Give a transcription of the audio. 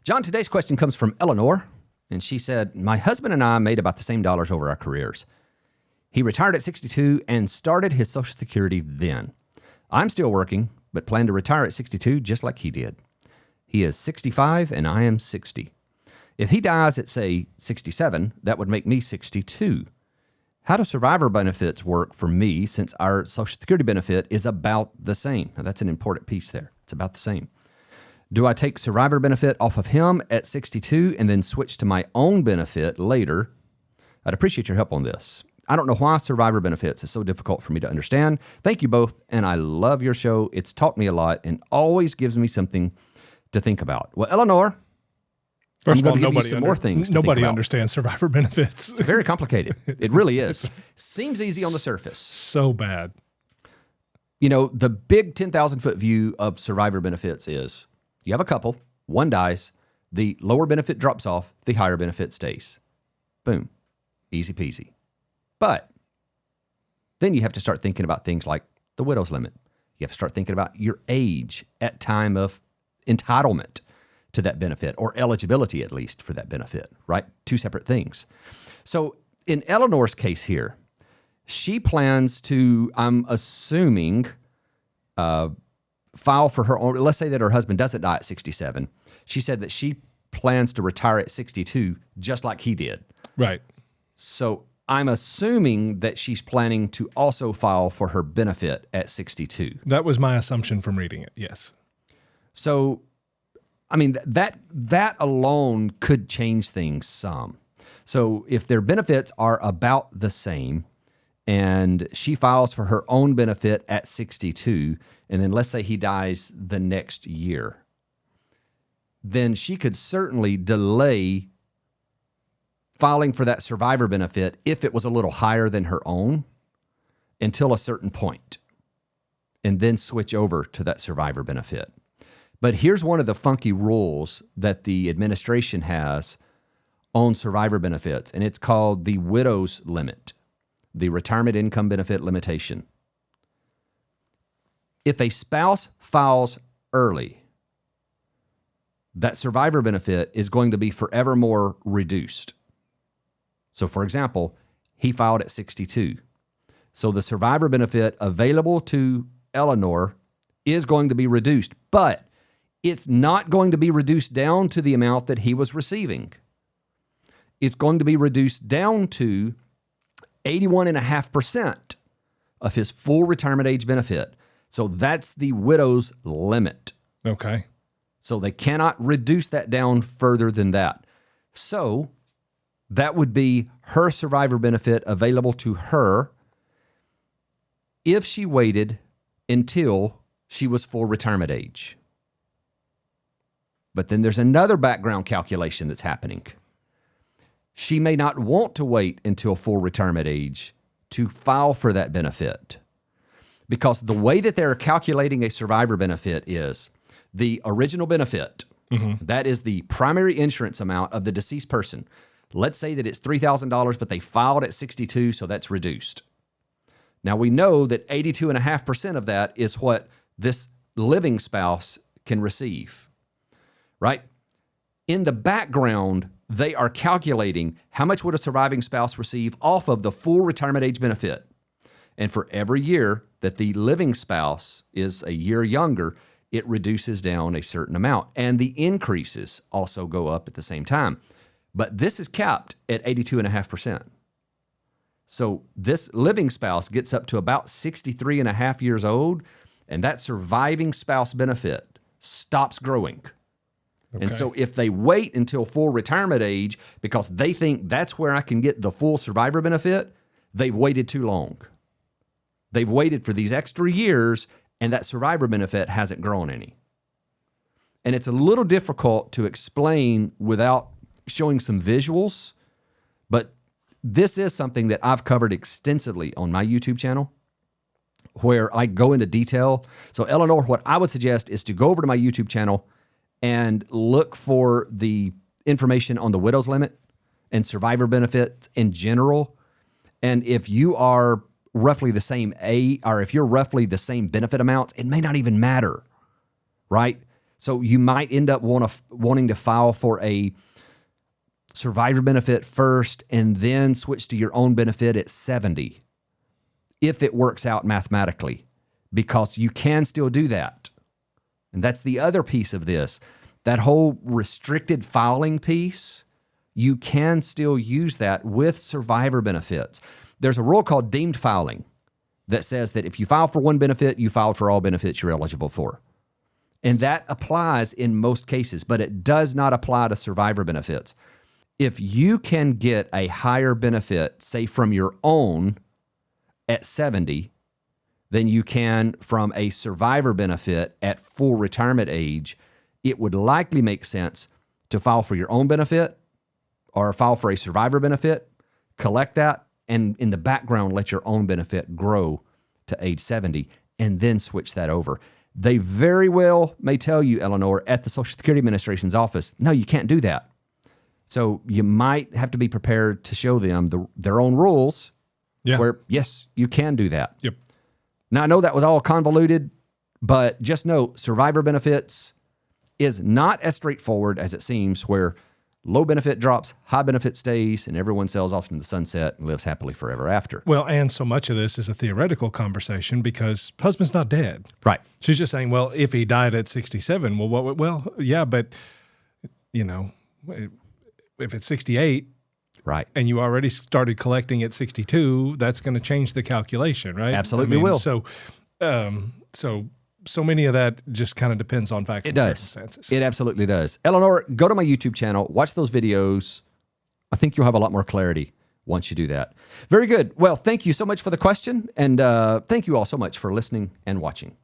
John, today's question comes from Eleanor, and she said, my husband and I made about the same dollars over our careers. He retired at 62 and started his Social Security then. I'm still working, but plan to retire at 62 just like he did. He is 65 and I am 60. If he dies at, say, 67, that would make me 62. How do survivor benefits work for me since our Social Security benefit is about the same? Now, that's an important piece there. It's about the same. Do I take survivor benefit off of him at 62 and then switch to my own benefit later? I'd appreciate your help on this. I don't know why survivor benefits is so difficult for me to understand. Thank you both, and I love your show. It's taught me a lot and always gives me something to think about. Well, Eleanor, first I'm going to give you some more things to think nobody about. understands survivor benefits. It's very complicated. It really is. Seems easy on the surface. So bad. You know, the big 10,000-foot view of survivor benefits is you have a couple, one dies, the lower benefit drops off, the higher benefit stays. Boom. Easy peasy. But then you have to start thinking about things like the widow's limit. You have to start thinking about your age at time of entitlement to that benefit, or eligibility at least for that benefit, right? Two separate things. So in Eleanor's case here, she plans to, I'm assuming, file for her own, let's say that her husband doesn't die at 67. She said that she plans to retire at 62, just like he did. Right. So I'm assuming that she's planning to also file for her benefit at 62. That was my assumption from reading it, yes. So, I mean, that alone could change things some. So if their benefits are about the same and she files for her own benefit at 62, and then let's say he dies the next year, then she could certainly delay filing for that survivor benefit if it was a little higher than her own until a certain point, and then switch over to that survivor benefit. But here's one of the funky rules that the administration has on survivor benefits, and it's called the widow's limit, the retirement income benefit limitation. If a spouse files early, that survivor benefit is going to be forevermore reduced. So, for example, he filed at 62. So the survivor benefit available to Eleanor is going to be reduced, but it's not going to be reduced down to the amount that he was receiving. It's going to be reduced down to 81.5% of his full retirement age benefit. So that's the widow's limit. Okay. So they cannot reduce that down further than that. So that would be her survivor benefit available to her if she waited until she was full retirement age. But then there's another background calculation that's happening. She may not want to wait until full retirement age to file for that benefit, because the way that they're calculating a survivor benefit is the original benefit. Mm-hmm. That is the primary insurance amount of the deceased person. Let's say that it's $3,000, but they filed at 62, so that's reduced. Now we know that 82.5% of that is what this living spouse can receive, right? In the background, they are calculating how much would a surviving spouse receive off of the full retirement age benefit. And for every year that the living spouse is a year younger, it reduces down a certain amount. And the increases also go up at the same time. But this is capped at 82.5%. So this living spouse gets up to about 63 and a half years old, and that surviving spouse benefit stops growing. Okay. And so if they wait until full retirement age because they think that's where I can get the full survivor benefit, they've waited too long. They've waited for these extra years, and that survivor benefit hasn't grown any. And it's a little difficult to explain without showing some visuals, but this is something that I've covered extensively on my YouTube channel where I go into detail. So Eleanor, what I would suggest is to go over to my YouTube channel and look for the information on the widow's limit and survivor benefits in general. And if you are roughly the same age, or if you're roughly the same benefit amounts, it may not even matter, right? So you might end up wanting to file for a survivor benefit first and then switch to your own benefit at 70 if it works out mathematically, because you can still do that. And that's the other piece of this. That whole restricted filing piece, you can still use that with survivor benefits. There's a rule called deemed filing that says that if you file for one benefit, you filed for all benefits you're eligible for. And that applies in most cases, but it does not apply to survivor benefits. If you can get a higher benefit, say from your own at 70, than you can from a survivor benefit at full retirement age, it would likely make sense to file for your own benefit or file for a survivor benefit, collect that, and in the background, let your own benefit grow to age 70, and then switch that over. They very well may tell you, Eleanor, at the Social Security Administration's office, no, you can't do that. So you might have to be prepared to show them their own rules where, yes, you can do that. Yep. Now, I know that was all convoluted, but just know survivor benefits is not as straightforward as it seems, where low benefit drops, high benefit stays, and everyone sails off into the sunset and lives happily forever after. Well, and so much of this is a theoretical conversation because husband's not dead. Right. She's just saying, well, if he died at 67, well, yeah, but, you know, if it's 68, right, and you already started collecting at 62, that's going to change the calculation, right? Absolutely will. So many of that just kind of depends on facts and circumstances. It absolutely does. Eleanor, go to my YouTube channel, watch those videos. I think you'll have a lot more clarity once you do that. Very good. Well, thank you so much for the question, and thank you all so much for listening and watching.